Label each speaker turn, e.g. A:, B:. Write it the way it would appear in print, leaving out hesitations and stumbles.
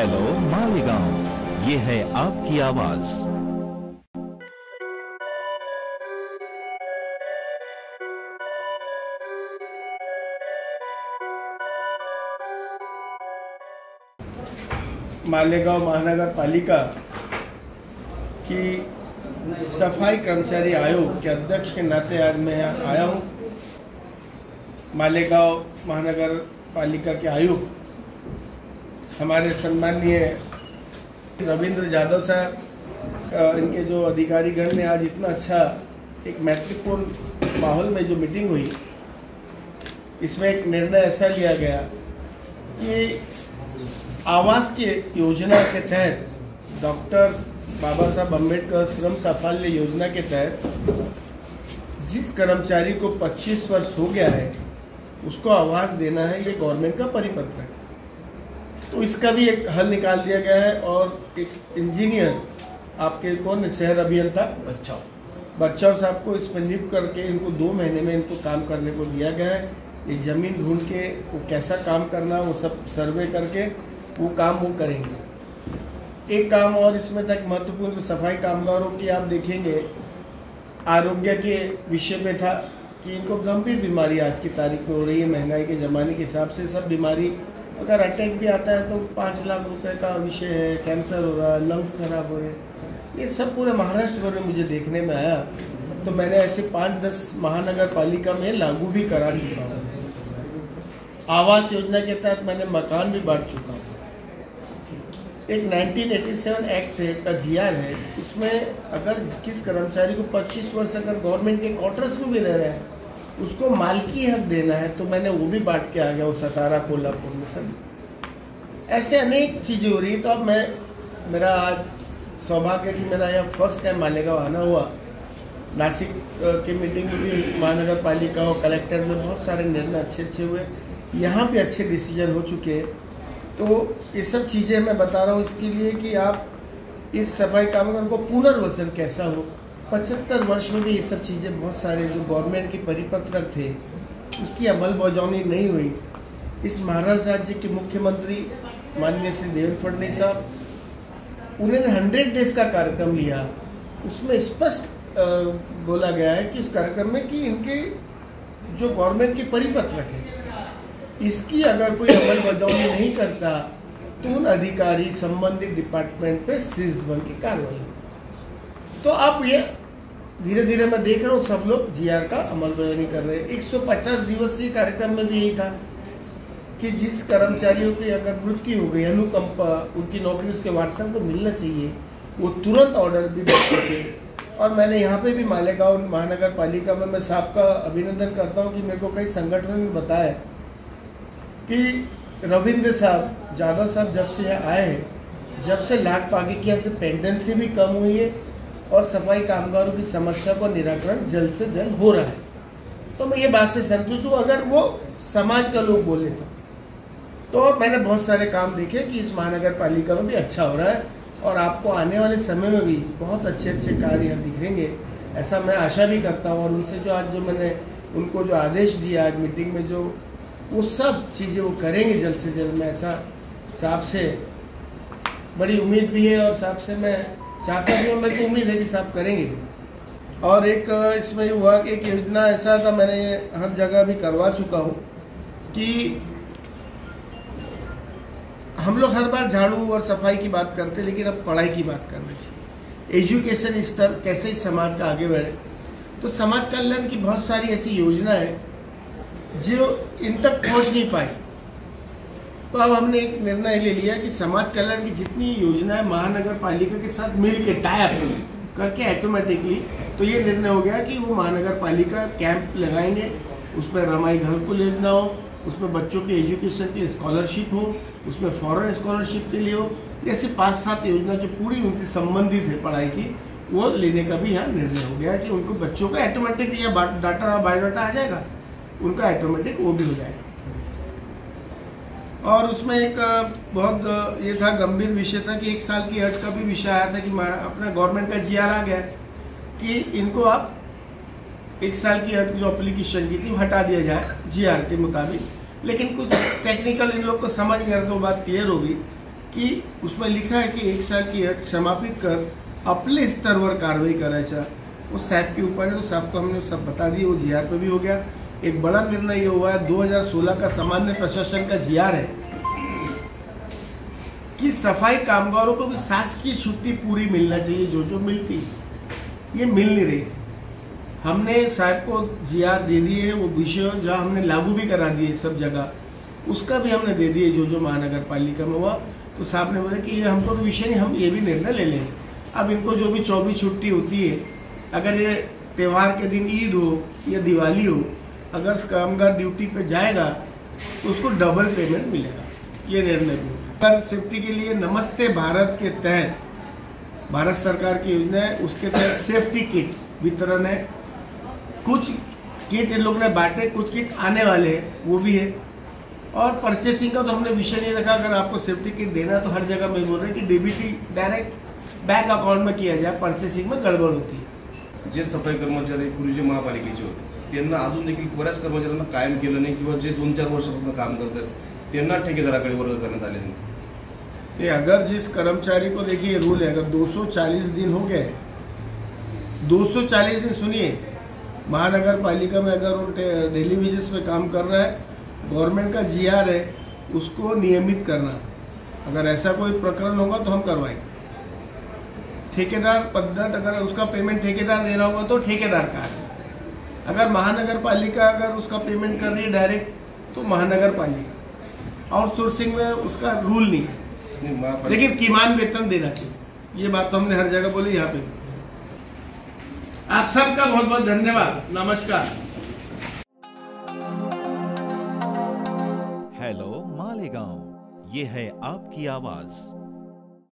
A: Hello Malegaon, ये है आपकी आवाज।
B: मालेगांव महानगर पालिका की सफाई कर्मचारी आयोग के अध्यक्ष के नाते आज मैं यहाँ आया हूँ। मालेगांव महानगर पालिका के आयुक्त हमारे सम्माननीय रविंद्र यादव साहब, इनके जो अधिकारीगण ने आज इतना अच्छा एक महत्वपूर्ण माहौल में जो मीटिंग हुई, इसमें एक निर्णय ऐसा लिया गया कि आवास की योजना के तहत डॉक्टर बाबा साहब अम्बेडकर श्रम साफल्य योजना के तहत जिस कर्मचारी को 25 वर्ष हो गया है उसको आवास देना है, ये गवर्नमेंट का परिपत्र है। तो इसका भी एक हल निकाल दिया गया है और एक इंजीनियर आपके कौन शहर अभियंता बच्चाओं साहब को इसमें नियुक्त करके इनको 2 महीने में इनको काम करने को दिया गया है। ये ज़मीन ढूंढ के वो कैसा काम करना वो सब सर्वे करके वो काम वो करेंगे। एक काम और इसमें तक महत्वपूर्ण सफाई कामगारों की आप देखेंगे आरोग्य के विषय में था कि इनको गंभीर बीमारी आज की तारीख में हो रही है। महंगाई के ज़माने के हिसाब से सब बीमारी, अगर अटैक भी आता है तो 5 लाख रुपए का विषय है, कैंसर हो रहा है, लंग्स खराब हो रहे हैं, ये सब पूरे महाराष्ट्र भर में मुझे देखने में आया। तो मैंने ऐसे 5-10 महानगर पालिका में लागू भी करा चुका हूँ। आवास योजना के तहत मैंने मकान भी बांट चुका हूँ। एक 1987 एक्ट का GR है, उसमें अगर किस कर्मचारी को 25 वर्ष अगर गवर्नमेंट के क्वार्टर्स में भी रह रहे हैं उसको मालकी हक देना है, तो मैंने वो भी बांट के आ गया वो सतारा कोल्हापुर में। सब ऐसे अनेक चीज़ें हो रही। तो अब मेरा आज सौभाग्य कि मेरा यहाँ फर्स्ट टाइम मालेगांव आना हुआ। नासिक की मीटिंग में भी महानगर पालिका और कलेक्टर में बहुत सारे निर्णय अच्छे हुए, यहाँ भी अच्छे डिसीजन हो चुके हैं। तो ये सब चीज़ें मैं बता रहा हूँ इसके लिए कि आप इस सफाई कामगार को पुनर्वसन कैसा हो। 75 वर्ष में भी ये सब चीज़ें बहुत सारे जो गवर्नमेंट के परिपत्र थे उसकी अमलबजावनी नहीं हुई। इस महाराष्ट्र राज्य के मुख्यमंत्री माननीय श्री देवेंद्र फडणवीस साहब, उन्होंने 100 डेज का कार्यक्रम लिया। उसमें स्पष्ट बोला गया है कि इस कार्यक्रम में कि इनके जो गवर्नमेंट के परिपत्र है इसकी अगर कोई अमलबजावनी नहीं करता तो उन अधिकारी संबंधित डिपार्टमेंट पे सीज बन की कार्रवाई। तो अब ये धीरे धीरे मैं देख रहा हूँ सब लोग GR का अमलबजावनी कर रहे हैं। 150 दिवसीय कार्यक्रम में भी यही था कि जिस कर्मचारियों की अगर मृत्यु हो गई, अनुकंपा, उनकी नौकरी उसके वाट्सएप को मिलना चाहिए, वो तुरंत ऑर्डर भी दे सके। और मैंने यहाँ पे भी मालेगांव महानगर पालिका में मैं साहब का अभिनंदन करता हूँ कि मेरे को कई संगठनों ने बताया कि रविंद्र साहब यादव साहब जब से यहाँ आए हैं, जब से लाट पागी की से पेंडेंसी भी कम हुई है और सफाई कामगारों की समस्या का निराकरण जल्द से जल्द हो रहा है। तो मैं ये बात से संतुष्ट हूँ। अगर वो समाज का लोग बोले तो मैंने बहुत सारे काम देखे कि इस महानगर पालिका में भी अच्छा हो रहा है और आपको आने वाले समय में भी बहुत अच्छे कार्य दिखेंगे, ऐसा मैं आशा भी करता हूँ। और उनसे जो आज जो मैंने उनको जो आदेश दिया आज मीटिंग में, जो वो सब चीज़ें वो करेंगे जल्द से जल्द। मैं ऐसा साहब से बड़ी उम्मीद भी है और साहब से मैं चाहता भी हूँ, मेरे को उम्मीद है कि साहब करेंगे। और एक इसमें हुआ कि एक योजना ऐसा था, मैंने हर जगह भी करवा चुका हूँ कि हम लोग हर बार झाड़ू और सफाई की बात करते हैं, लेकिन अब पढ़ाई की बात करनी चाहिए। एजुकेशन स्तर कैसे इस समाज का आगे बढ़े, तो समाज कल्याण की बहुत सारी ऐसी योजना है जो इन तक पहुंच नहीं पाई। तो अब हमने एक निर्णय ले लिया कि समाज कल्याण की जितनी योजना है महानगर पालिका के साथ मिल के टाई अप करके ऑटोमेटिकली, तो ये निर्णय हो गया कि वो महानगर पालिका कैंप लगाएंगे, उसमें रमाई घरकुल योजना हो, उसमें बच्चों के एजुकेशन के लिए स्कॉलरशिप हो, उसमें फॉरेन स्कॉलरशिप के लिए हो, जैसे 5-7 योजना जो पूरी उनकी संबंधित है पढ़ाई की, वो लेने का भी यहाँ निर्णय हो गया कि उनको बच्चों का ऑटोमेटिक या डाटा बायोडाटा आ जाएगा, उनका ऑटोमेटिक वो भी हो जाएगा। और उसमें एक बहुत ये था गंभीर विषय था कि 1 साल की हट का भी विषय आया था कि अपना गवर्नमेंट का GR आ गया कि इनको आप 1 साल की हट जो एप्लीकेशन की थी हटा दिया जाए GR के मुताबिक। लेकिन कुछ टेक्निकल इन लोग को समझ नहीं आ रहा, तो बात क्लियर होगी की उसमें लिखा है की 1 साल की अट समापित कर अपने स्तरवर कार्रवाई करायचा, वो साहब के ऊपर है। तो साहब को हमने सब बता दिए, वो जीआर पे भी हो गया। एक बड़ा निर्णय ये हुआ है, 2016 का सामान्य प्रशासन का जीआर है कि सफाई कामगारों को भी शासकीय छुट्टी पूरी मिलना चाहिए, जो मिलती ये मिल नहीं रही। हमने साहब को जीआर दे दिए, वो विषय जहाँ हमने लागू भी करा दिए सब जगह, उसका भी हमने दे दिए जो महानगर पालिका में हुआ। तो साहब ने बोला कि ये हमको तो विषय नहीं, हम ये भी निर्णय ले लेंगे। अब इनको जो भी 24 छुट्टी होती है, अगर ये त्यौहार के दिन ईद हो या दिवाली हो, अगर कामगार ड्यूटी पे जाएगा तो उसको डबल पेमेंट मिलेगा, ये निर्णय भी। पर सेफ्टी के लिए नमस्ते भारत के तहत भारत सरकार की योजना है, उसके तहत सेफ्टी किट वितरण है। कुछ किट इन लोग ने बांटे, कुछ किट आने वाले हैं, वो भी है। और परचेसिंग का तो हमने विषय नहीं रखा, अगर आपको सेफ्टी किट देना तो हर जगह मैं बोल रहा हूँ कि डीबीटी डायरेक्ट बैंक अकाउंट में किया जाए, परचेसिंग में गडबड होती है।
C: जे सफाई कर्मचारी पूर्वी जे महापालिकेचे होते त्यांना अजून देखील बऱ्याच कर्मचाऱ्यांना कायम केलं नाही, किंवा जे 2-4 वर्षापासून काम करतात त्यांना ठेकेदाराकडे वर्ग करण्यात आले नाही।
B: अगर जिस कर्मचारी को, देखिए रूल है, अगर 240 दिन हो गए, 240 दिन सुनिए, महानगर पालिका में अगर वो डेली वेजेस पे काम कर रहा है, गवर्नमेंट का जीआर है, उसको नियमित करना। अगर ऐसा कोई प्रकरण होगा तो हम करवाएंगे। ठेकेदार पद्धत, अगर उसका पेमेंट ठेकेदार दे रहा होगा तो ठेकेदार का है। अगर महानगर पालिका अगर उसका पेमेंट कर रही है डायरेक्ट, तो महानगर पालिका। आउटसोर्सिंग में उसका रूल नहीं है, लेकिन किमान वेतन देना चाहिए, ये बात तो हमने हर जगह बोली, यहाँ पे। आप सबका बहुत बहुत धन्यवाद, नमस्कार।
A: हेलो मालेगांव, ये है आपकी आवाज।